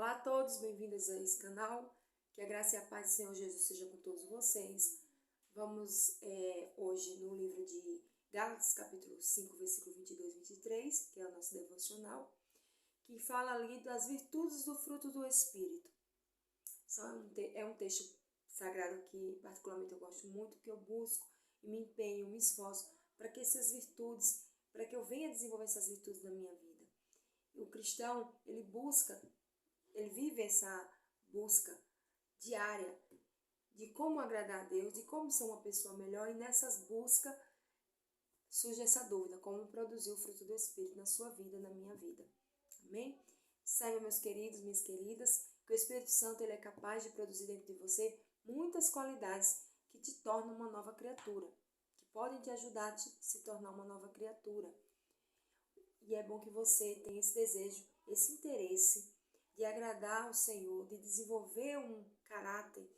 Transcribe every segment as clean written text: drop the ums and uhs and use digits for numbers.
Olá a todos, bem-vindos a esse canal. Que a graça e a paz do Senhor Jesus seja com todos vocês. Vamos hoje no livro de Gálatas, capítulo 5, versículo 22 e 23, que é o nosso devocional, que fala ali das virtudes do fruto do Espírito. É um texto sagrado que particularmente eu gosto muito, que eu busco e me empenho, me esforço para que essas virtudes, para que eu venha desenvolver essas virtudes na minha vida. O cristão, ele vive essa busca diária de como agradar a Deus, de como ser uma pessoa melhor, e nessas buscas surge essa dúvida: como produzir o fruto do Espírito na sua vida, na minha vida. Amém? Saiba, meus queridos, minhas queridas, que o Espírito Santo ele é capaz de produzir dentro de você muitas qualidades que te tornam uma nova criatura, que podem te ajudar a se tornar uma nova criatura. E é bom que você tenha esse desejo, esse interesse de agradar ao Senhor, de desenvolver um caráter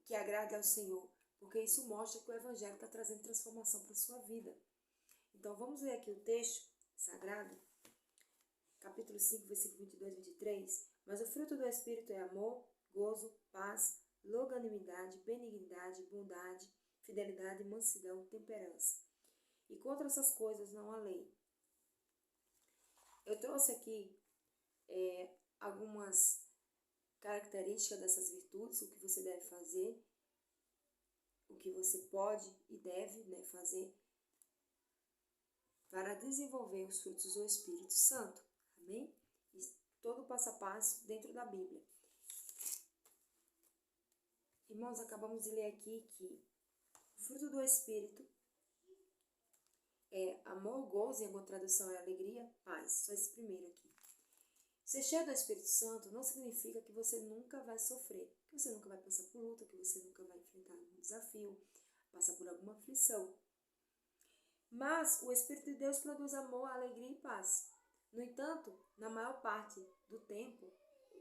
que agrade ao Senhor, porque isso mostra que o Evangelho está trazendo transformação para a sua vida. Então vamos ler aqui o texto sagrado, capítulo 5, versículo 22 e 23. Mas o fruto do Espírito é amor, gozo, paz, longanimidade, benignidade, bondade, fidelidade, mansidão, temperança. E contra essas coisas não há lei. Eu trouxe aqui algumas características dessas virtudes, o que você deve fazer, o que você pode e deve fazer para desenvolver os frutos do Espírito Santo. Amém? E todo o passo a passo dentro da Bíblia. Irmãos, acabamos de ler aqui que o fruto do Espírito é amor, gozo, em alguma tradução é alegria, paz. Só esse primeiro aqui. Ser cheio do Espírito Santo não significa que você nunca vai sofrer, que você nunca vai passar por luta, que você nunca vai enfrentar um desafio, passar por alguma aflição. Mas o Espírito de Deus produz amor, alegria e paz. No entanto, na maior parte do tempo,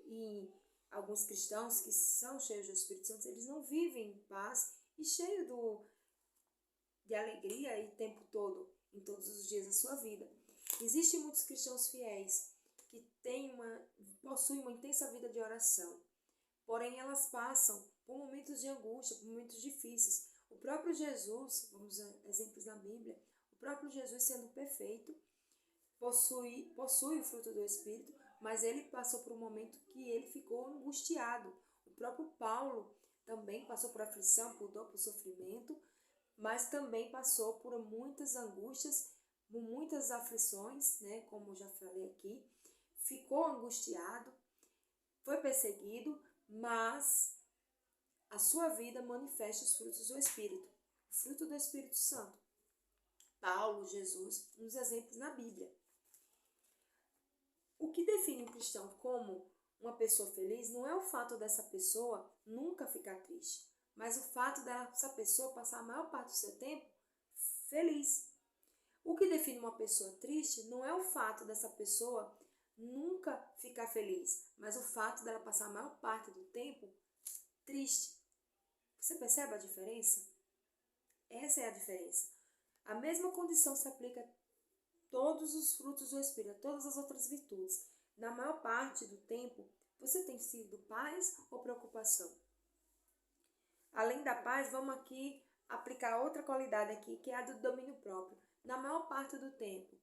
e alguns cristãos que são cheios do Espírito Santo, eles não vivem em paz e cheios de alegria o tempo todo, em todos os dias da sua vida. Existem muitos cristãos fiéis que possuem uma intensa vida de oração, porém elas passam por momentos de angústia, por momentos difíceis. O próprio Jesus, vamos ver exemplos na Bíblia, o próprio Jesus, sendo perfeito, possui o fruto do Espírito, mas ele passou por um momento que ele ficou angustiado. O próprio Paulo também passou por aflição, por dor, por sofrimento, mas também passou por muitas angústias, por muitas aflições, como eu já falei aqui. Ficou angustiado, foi perseguido, mas a sua vida manifesta os frutos do Espírito, o fruto do Espírito Santo. Paulo, Jesus, uns exemplos na Bíblia. O que define um cristão como uma pessoa feliz não é o fato dessa pessoa nunca ficar triste, mas o fato dessa pessoa passar a maior parte do seu tempo feliz. O que define uma pessoa triste não é o fato dessa pessoa nunca ficar feliz, mas o fato dela passar a maior parte do tempo triste. Você percebe a diferença? Essa é a diferença. A mesma condição se aplica a todos os frutos do Espírito, a todas as outras virtudes. Na maior parte do tempo, você tem sido paz ou preocupação? Além da paz, vamos aqui aplicar outra qualidade aqui, que é a do domínio próprio. Na maior parte do tempo,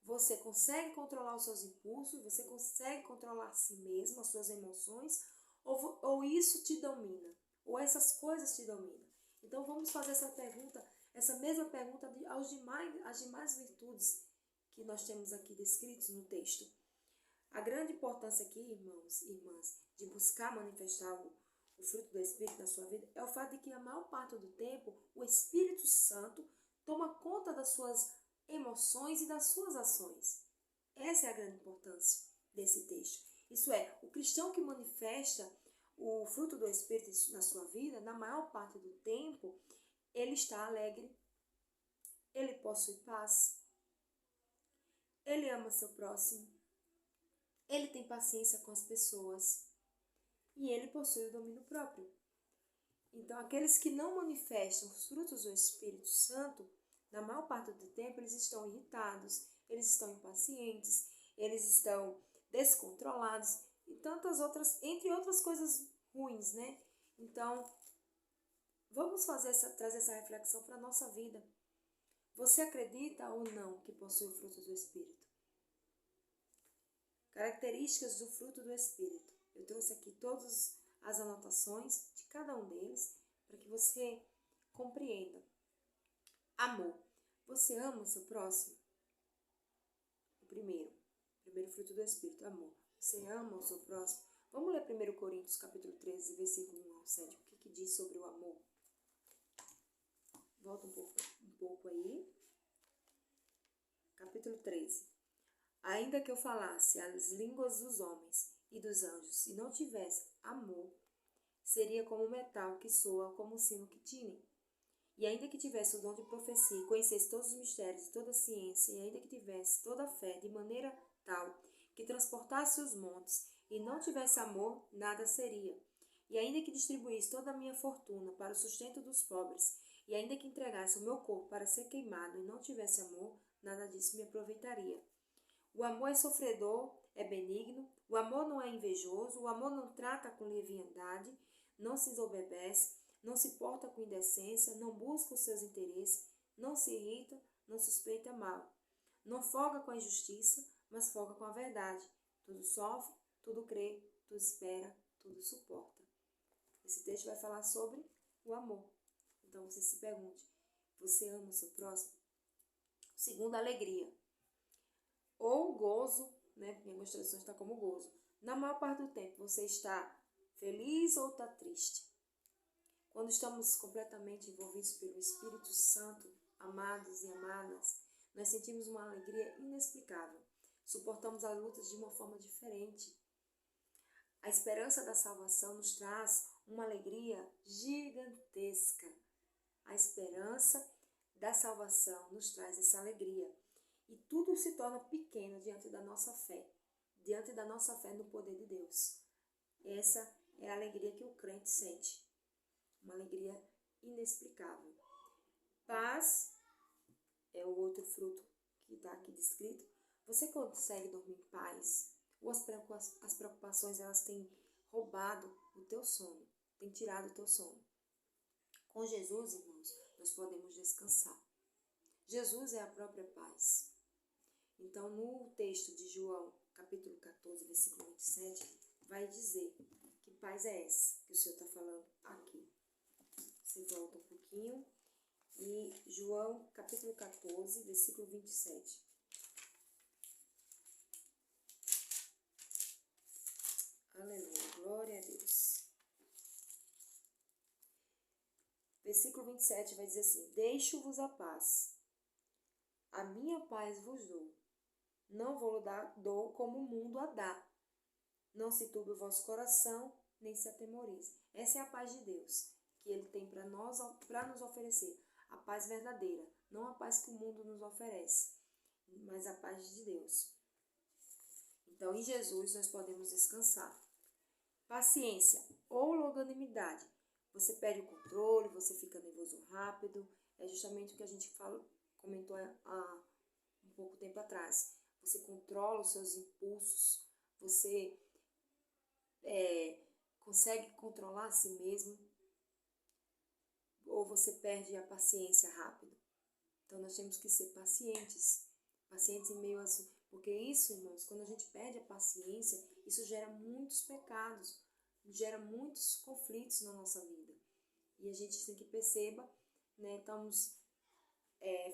você consegue controlar os seus impulsos, você consegue controlar a si mesmo, as suas emoções, ou isso te domina, ou essas coisas te dominam. Então vamos fazer essa mesma pergunta às demais virtudes que nós temos aqui descritos no texto. A grande importância aqui, irmãos e irmãs, de buscar manifestar o fruto do Espírito na sua vida é o fato de que a maior parte do tempo o Espírito Santo toma conta das suas emoções e das suas ações. Essa é a grande importância desse texto. Isso é, o cristão que manifesta o fruto do Espírito na sua vida, na maior parte do tempo, ele está alegre, ele possui paz, ele ama seu próximo, ele tem paciência com as pessoas e ele possui o domínio próprio. Então, aqueles que não manifestam os frutos do Espírito Santo, na maior parte do tempo, eles estão irritados, eles estão impacientes, eles estão descontrolados e tantas outras, entre outras coisas ruins, né? Então, vamos trazer essa reflexão para a nossa vida. Você acredita ou não que possui o fruto do Espírito? Características do fruto do Espírito. Eu trouxe aqui todas as anotações de cada um deles para que você compreenda. Amor. Você ama o seu próximo? O primeiro fruto do Espírito, amor. Você ama o seu próximo? Vamos ler 1 Coríntios, capítulo 13, versículo 1 ao 7. O que diz sobre o amor? Volta um pouco aí. Capítulo 13. Ainda que eu falasse as línguas dos homens e dos anjos e não tivesse amor, seria como o metal que soa, como o sino que tine. E ainda que tivesse o dom de profecia e conhecesse todos os mistérios e toda a ciência, e ainda que tivesse toda a fé de maneira tal que transportasse os montes e não tivesse amor, nada seria. E ainda que distribuísse toda a minha fortuna para o sustento dos pobres, e ainda que entregasse o meu corpo para ser queimado e não tivesse amor, nada disso me aproveitaria. O amor é sofredor, é benigno, o amor não é invejoso, o amor não trata com leviandade, não se ensoberbece, não se porta com indecência, não busca os seus interesses, não se irrita, não suspeita mal. Não folga com a injustiça, mas folga com a verdade. Tudo sofre, tudo crê, tudo espera, tudo suporta. Esse texto vai falar sobre o amor. Então você se pergunte, você ama o seu próximo? Segundo, alegria. Ou gozo, né? Em algumas traduções está como gozo. Na maior parte do tempo você está feliz ou está triste? Quando estamos completamente envolvidos pelo Espírito Santo, amados e amadas, nós sentimos uma alegria inexplicável. Suportamos as lutas de uma forma diferente. A esperança da salvação nos traz uma alegria gigantesca. A esperança da salvação nos traz essa alegria. E tudo se torna pequeno diante da nossa fé no poder de Deus. Essa é a alegria que o crente sente. Uma alegria inexplicável. Paz é o outro fruto que está aqui descrito. Você consegue dormir em paz? Ou as preocupações elas têm roubado o teu sono, têm tirado o teu sono? Com Jesus, irmãos, nós podemos descansar. Jesus é a própria paz. Então, no texto de João, capítulo 14, versículo 27, vai dizer que paz é essa que o Senhor está falando aqui. Você volta um pouquinho. E João, capítulo 14, versículo 27. Aleluia, glória a Deus. Versículo 27 vai dizer assim: deixo-vos a paz. A minha paz vos dou. Não vou dou como o mundo a dá. Não se turbe o vosso coração, nem se atemorize. Essa é a paz de Deus, que Ele tem para nos oferecer. A paz verdadeira, não a paz que o mundo nos oferece, mas a paz de Deus. Então, em Jesus, nós podemos descansar. Paciência ou longanimidade. Você perde o controle, você fica nervoso rápido. É justamente o que a gente comentou há um pouco tempo atrás. Você controla os seus impulsos, você consegue controlar a si mesmo, ou você perde a paciência rápido. Então, nós temos que ser pacientes em meio a isso. Porque isso, irmãos, quando a gente perde a paciência, isso gera muitos pecados, gera muitos conflitos na nossa vida. E a gente tem que perceber, né, estamos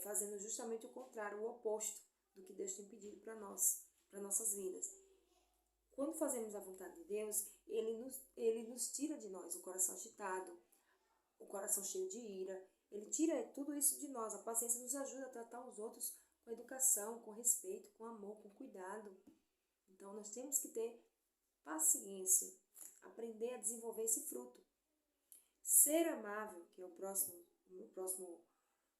fazendo justamente o contrário, o oposto do que Deus tem pedido para nós, para nossas vidas. Quando fazemos a vontade de Deus, Ele nos tira de nós o coração agitado, o coração cheio de ira. Ele tira tudo isso de nós. A paciência nos ajuda a tratar os outros com educação, com respeito, com amor, com cuidado. Então, nós temos que ter paciência, aprender a desenvolver esse fruto. Ser amável, que é o próximo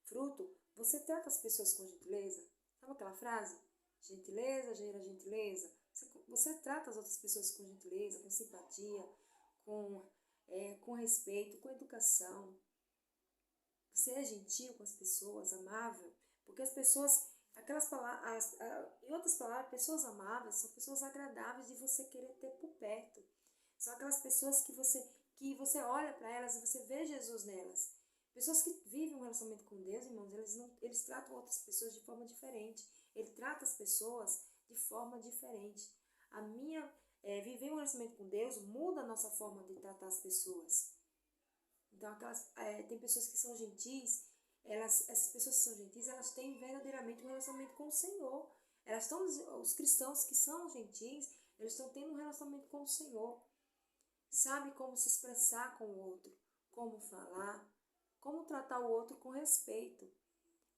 fruto, você trata as pessoas com gentileza. Sabe aquela frase? Gentileza gera gentileza. Você trata as outras pessoas com gentileza, com simpatia, com respeito, com educação. Você é gentil com as pessoas, amável, porque as pessoas Em outras palavras, pessoas amáveis são pessoas agradáveis de você querer ter por perto. São aquelas pessoas que você olha para elas e você vê Jesus nelas. Pessoas que vivem um relacionamento com Deus, irmãos, eles tratam outras pessoas de forma diferente. Ele trata as pessoas de forma diferente. Viver um relacionamento com Deus muda a nossa forma de tratar as pessoas. Então, tem pessoas que são gentis, essas pessoas que são gentis, elas têm verdadeiramente um relacionamamente com o Senhor. Os cristãos que são gentis, eles estão tendo um relacionamento com o Senhor. Sabe como se expressar com o outro, como falar, como tratar o outro com respeito.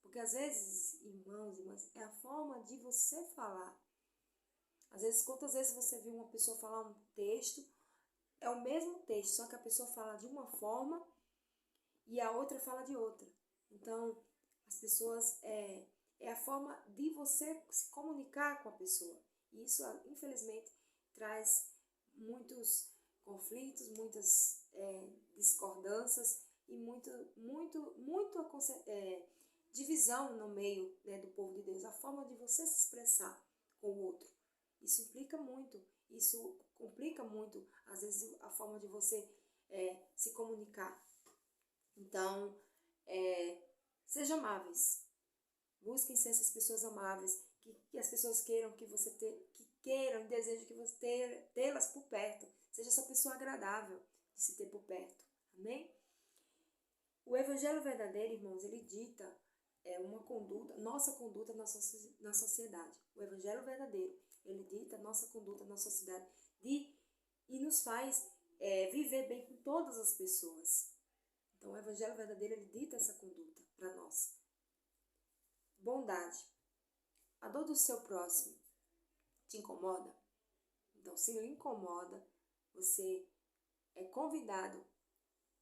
Porque às vezes, irmãos e irmãs, é a forma de você falar. Às vezes, quantas vezes você viu uma pessoa falar um texto, é o mesmo texto, só que a pessoa fala de uma forma e a outra fala de outra. Então, as pessoas, é a forma de você se comunicar com a pessoa. E isso, infelizmente, traz muitos conflitos, muitas discordâncias e muito divisão no meio, né, do povo de Deus. A forma de você se expressar com o outro. Isso implica muito, isso complica muito, às vezes, a forma de você se comunicar. Então, sejam amáveis. Busquem ser essas pessoas amáveis, que as pessoas queiram que queiram e desejem que você tê-las por perto. Seja essa pessoa agradável de se ter por perto. Amém? O evangelho verdadeiro, irmãos, ele dita uma conduta, nossa conduta na sociedade. O evangelho verdadeiro, ele dita nossa conduta na sociedade e nos faz viver bem com todas as pessoas. Então, o evangelho verdadeiro, ele dita essa conduta para nós. Bondade. A dor do seu próximo te incomoda? Então, se lhe incomoda, você é convidado,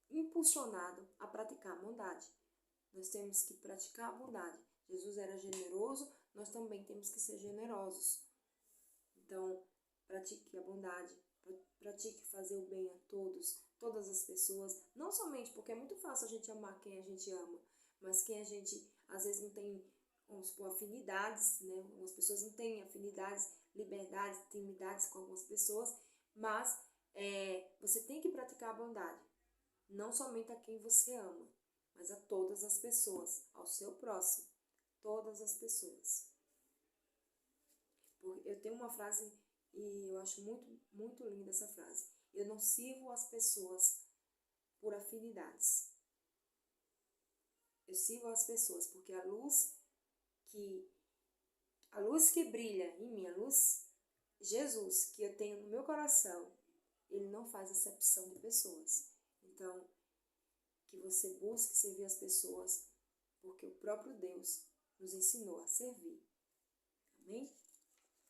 impulsionado a praticar a bondade. Nós temos que praticar a bondade. Jesus era generoso, nós também temos que ser generosos. Então, pratique a bondade, pratique fazer o bem a todas as pessoas. Não somente porque é muito fácil a gente amar quem a gente ama, mas quem a gente às vezes não tem, vamos supor, afinidades, né? Algumas pessoas não têm afinidades, liberdades, intimidades com algumas pessoas, mas você tem que praticar a bondade. Não somente a quem você ama, mas a todas as pessoas, ao seu próximo, todas as pessoas. Eu tenho uma frase e eu acho muito, muito linda essa frase. Eu não sirvo as pessoas por afinidades. Eu sirvo as pessoas porque a luz que brilha em mim, a luz Jesus que eu tenho no meu coração, ele não faz acepção de pessoas. Então, que você busque servir as pessoas, porque o próprio Deus nos ensinou a servir. Amém?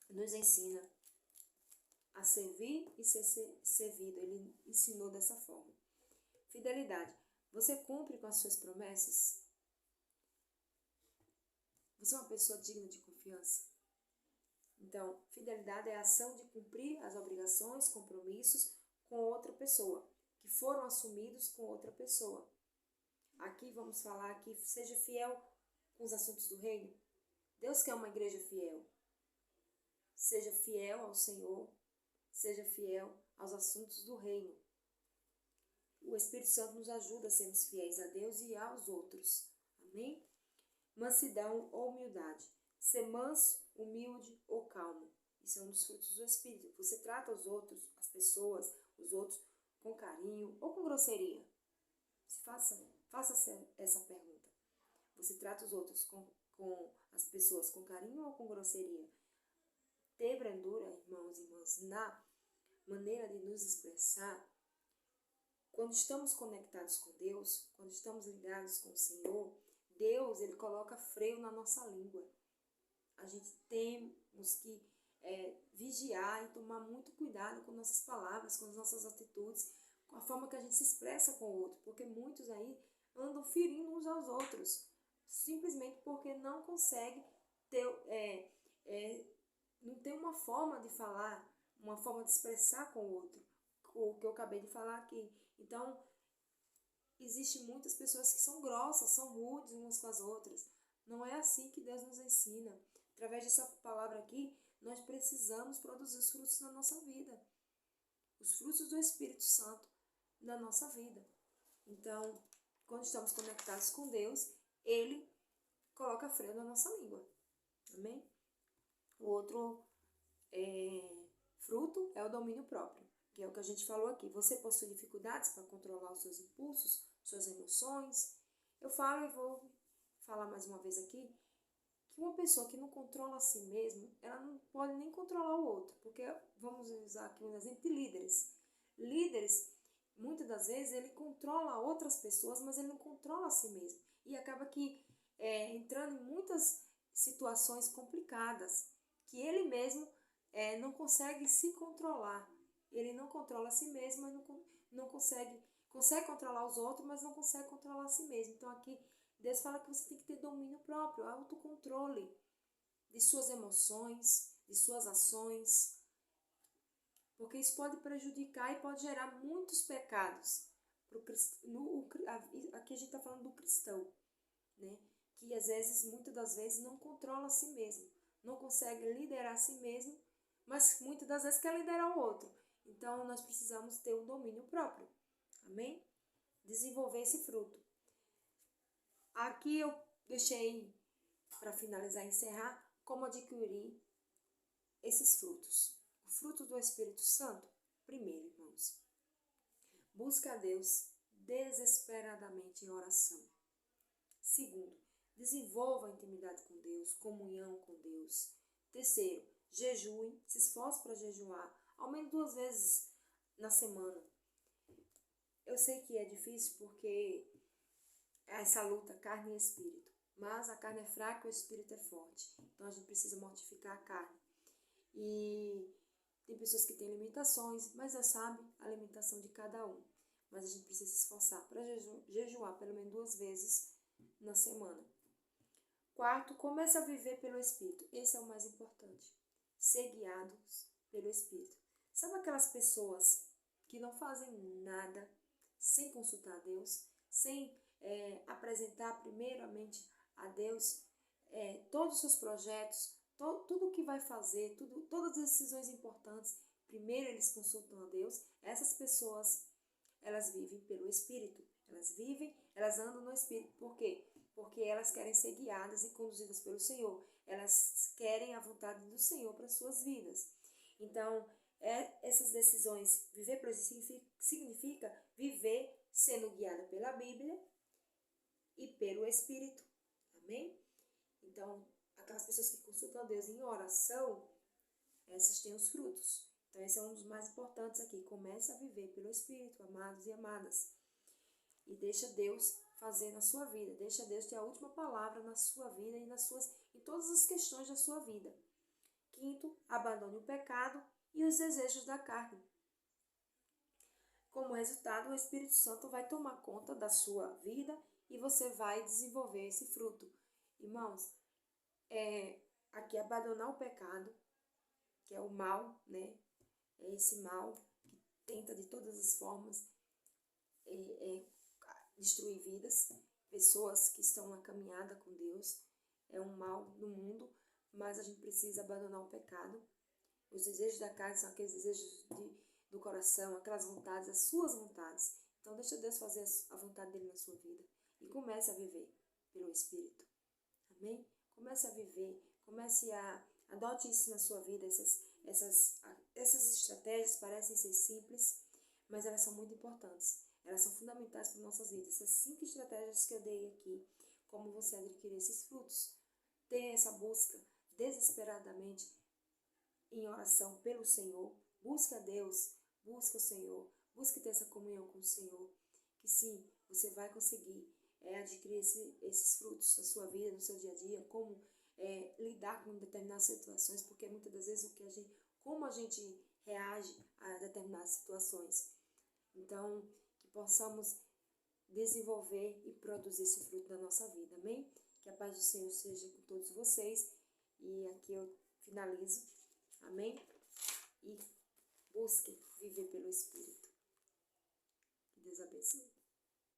Nos ensina a servir e ser servido. Ele ensinou dessa forma. Fidelidade. Você cumpre com as suas promessas? Você é uma pessoa digna de confiança? Então, fidelidade é a ação de cumprir as obrigações, compromissos com outra pessoa, que foram assumidos com outra pessoa. Aqui vamos falar que seja fiel com os assuntos do reino. Deus quer uma igreja fiel. Seja fiel ao Senhor, seja fiel aos assuntos do reino. O Espírito Santo nos ajuda a sermos fiéis a Deus e aos outros. Amém? Mansidão ou humildade. Ser manso, humilde ou calmo. Isso é um dos frutos do Espírito. Você trata os outros, as pessoas, os outros com carinho ou com grosseria? Faça essa pergunta. Você trata os outros com as pessoas com carinho ou com grosseria? Ter brandura, irmãos e irmãs, na maneira de nos expressar, quando estamos conectados com Deus, quando estamos ligados com o Senhor, Deus, ele coloca freio na nossa língua. A gente temos que vigiar e tomar muito cuidado com nossas palavras, com as nossas atitudes, com a forma que a gente se expressa com o outro, porque muitos aí andam ferindo uns aos outros, simplesmente porque não conseguem não tem uma forma de falar, uma forma de expressar com o outro, o que eu acabei de falar aqui. Então, existem muitas pessoas que são grossas, são rudes umas com as outras. Não é assim que Deus nos ensina. Através dessa palavra aqui, nós precisamos produzir os frutos na nossa vida. Os frutos do Espírito Santo na nossa vida. Então, quando estamos conectados com Deus, Ele coloca freio na nossa língua. Amém? O outro fruto é o domínio próprio, que é o que a gente falou aqui. Você possui dificuldades para controlar os seus impulsos, suas emoções? Eu falo e vou falar mais uma vez aqui, que uma pessoa que não controla a si mesma, ela não pode nem controlar o outro, porque vamos usar aqui um exemplo de líderes. Líderes, muitas das vezes, ele controla outras pessoas, mas ele não controla a si mesmo. E acaba que entrando em muitas situações complicadas, que ele mesmo não consegue se controlar. Ele não controla a si mesmo, mas não consegue controlar os outros, mas não consegue controlar a si mesmo. Então aqui Deus fala que você tem que ter domínio próprio, autocontrole de suas emoções, de suas ações, porque isso pode prejudicar e pode gerar muitos pecados. Aqui a gente está falando do cristão, né? Que às vezes, muitas das vezes, não controla a si mesmo, não consegue liderar a si mesmo, mas muitas das vezes quer liderar o outro. Então, nós precisamos ter um domínio próprio. Amém? Desenvolver esse fruto. Aqui eu deixei, para finalizar e encerrar, como adquirir esses frutos. O fruto do Espírito Santo, primeiro, irmãos, busca a Deus desesperadamente em oração. Segundo, desenvolva a intimidade com Deus, comunhão com Deus. Terceiro, jejue, se esforce para jejuar, ao menos 2 vezes na semana. Eu sei que é difícil porque é essa luta carne e espírito, mas a carne é fraca e o espírito é forte. Então a gente precisa mortificar a carne. E tem pessoas que têm limitações, mas já sabe a limitação de cada um. Mas a gente precisa se esforçar para jejuar pelo menos 2 vezes na semana. Quarto, comece a viver pelo Espírito. Esse é o mais importante. Ser guiados pelo Espírito. Sabe aquelas pessoas que não fazem nada sem consultar a Deus, sem apresentar primeiramente a Deus todos os seus projetos, tudo o que vai fazer, todas as decisões importantes, primeiro eles consultam a Deus. Essas pessoas, elas vivem pelo Espírito. Elas andam no Espírito. Por quê? Porque elas querem ser guiadas e conduzidas pelo Senhor. Elas querem a vontade do Senhor para suas vidas. Então, essas decisões, viver pelo Espírito significa viver sendo guiada pela Bíblia e pelo Espírito. Amém? Então, aquelas pessoas que consultam a Deus em oração, essas têm os frutos. Então, esse é um dos mais importantes aqui. Comece a viver pelo Espírito, amados e amadas. E deixa Deus fazer na sua vida. Deixa Deus ter a última palavra na sua vida e em todas as questões da sua vida. Quinto, abandone o pecado e os desejos da carne. Como resultado, o Espírito Santo vai tomar conta da sua vida e você vai desenvolver esse fruto. Irmãos, aqui abandonar o pecado, que é o mal, né? É esse mal que tenta de todas as formas destruir vidas, pessoas que estão na caminhada com Deus. É um mal no mundo, mas a gente precisa abandonar o pecado. Os desejos da carne são aqueles desejos do coração, aquelas vontades, as suas vontades. Então deixa Deus fazer a vontade dele na sua vida e comece a viver pelo Espírito. Amém? Comece a viver, adote isso na sua vida. Essas estratégias parecem ser simples, mas elas são muito importantes. Elas são fundamentais para nossas vidas. Essas 5 estratégias que eu dei aqui, como você adquirir esses frutos. Tenha essa busca desesperadamente em oração pelo Senhor. Busque a Deus, busque o Senhor, busque ter essa comunhão com o Senhor. Que sim, você vai conseguir adquirir esses frutos da sua vida, no seu dia a dia, como lidar com determinadas situações, porque muitas das vezes como a gente reage a determinadas situações. Então, que possamos desenvolver e produzir esse fruto da nossa vida, amém? Que a paz do Senhor seja com todos vocês. E aqui eu finalizo, amém? E busque viver pelo Espírito. Que Deus abençoe.